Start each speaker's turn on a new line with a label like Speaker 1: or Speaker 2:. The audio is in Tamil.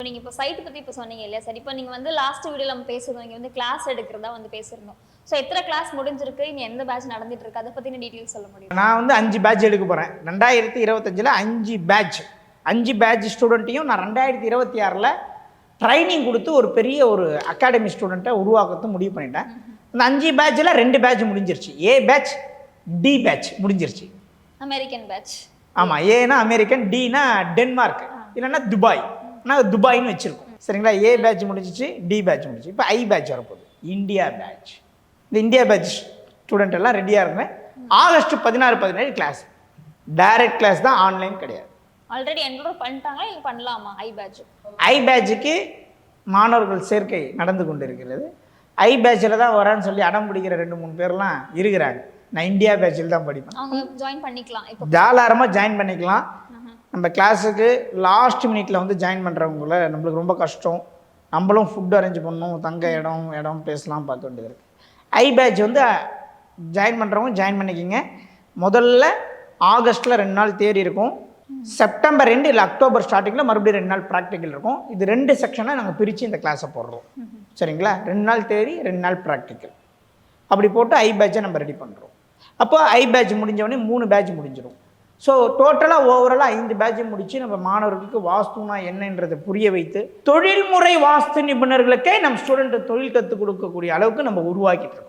Speaker 1: நீங்க இப்போ சைட் பத்தி இப்போ சொன்னீங்க இல்லையா சார்? இப்போ நீங்க வந்து லாஸ்ட் வீடியோல நம்ம பேசுறோம், நீங்க வந்து கிளாஸ் எடுக்கிறதா வந்து பேசியிருந்தோம். ஸோ எத்தனை கிளாஸ் முடிஞ்சிருக்கு, இனி எந்த பேட்ச் நடந்துட்டு இருக்கு, அதை பத்தின டீட்டெயில்ஸ் சொல்ல முடியும்?
Speaker 2: நான் வந்து 5 பேட்ச் எடுக்க போகிறேன் 2025 5 பேட்ச். 5 பேட்ச் ஸ்டூடெண்ட்டையும் நான் 2026 ட்ரைனிங் கொடுத்து ஒரு பெரிய ஒரு அகாடமி ஸ்டூடெண்ட்டை உருவாக்கத்து முடிவு பண்ணிட்டேன். அந்த 5 பேட்சில் 2 பேட்ச் முடிஞ்சிருச்சு. ஏ பேட்ச், டி பேட்ச் முடிஞ்சிருச்சு.
Speaker 1: American batch.
Speaker 2: ஆமாம், ஏன்னா அமெரிக்கன், டினா டென்மார்க், இல்லைன்னா துபாய். நாங்கள் துபாய்னு வச்சுருக்கோம். சரிங்களா? ஏ பேட்ச் முடிஞ்சிச்சு, டி பேட்ச் முடிஞ்சிச்சு. இப்போ ஐ பேட்ச் வரப்போகுது, இந்தியா பேட்ச். இந்த இந்தியா பேட்ச் ஸ்டூடெண்ட் எல்லாம் ரெடியாக இருந்தேன். ஆகஸ்ட் 16-17 கிளாஸ், டைரக்ட் கிளாஸ் தான், ஆன்லைன் கிடையாது.
Speaker 1: ஆல்ரெடி என்ரோல் பண்ணிட்டாங்களா, இல்லை பண்ணலாமா? ஐ பேட்ச்.
Speaker 2: ஐ பேட்சுக்கு மாணவர்கள் சேர்க்கை நடந்து கொண்டு இருக்கிறது. ஐ பேட்சில் தான் வரான்னு சொல்லி அடம் பிடிக்கிற 2-3 பேர்லாம் இருக்கிறாங்க. நான் இந்தியா பேட்சில் தான் படிப்பேன்.
Speaker 1: அவங்க ஜாயின் பண்ணிக்கலாம், இப்போ
Speaker 2: தாராளமாக ஜாயின் பண்ணிக்கலாம். நம்ம கிளாஸுக்கு லாஸ்ட் மினிட்ல வந்து ஜாயின் பண்ணுறவங்கள நம்மளுக்கு ரொம்ப கஷ்டம். நம்மளும் ஃபுட் அரேஞ்ச் பண்ணணும், தங்க இடம் பேசலாம் பார்க்க வேண்டியது இருக்குது. ஐ பேட்ச் வந்து ஜாயின் பண்ணுறவங்க ஜாயின் பண்ணிக்கிங்க. முதல்ல ஆகஸ்ட்டில் 2 நாள் தியரி இருக்கும். செப்டம்பர் 2 இல்லை அக்டோபர் ஸ்டார்டிங்கில் மறுபடியும் 2 நாள் ப்ராக்டிக்கல் இருக்கும். இது 2 செக்ஷனாக நாங்கள் பிரித்து இந்த கிளாஸை போடுறோம். சரிங்களா? 2 நாள் தியரி, 2 நாள் ப்ராக்டிக்கல், அப்படி போட்டு ஐ பேட்சை நம்ம ரெடி பண்ணுறோம். அப்போ ஐ பேட்ச் முடிஞ்சவொடனே 3 பேட்ச் முடிஞ்சிடும். ஸோ டோட்டலாக ஓவராலாக 5 பேட்ச் முடித்து நம்ம மாணவர்களுக்கு வாஸ்துனா என்னன்றதை புரிய வைத்து தொழில்முறை வாஸ்து நிபுணர்களுக்கே நம்ம ஸ்டூடெண்ட்டு தொழில் கற்றுக் கொடுக்கக்கூடிய அளவுக்கு நம்ம உருவாக்கிட்டு இருக்கோம்.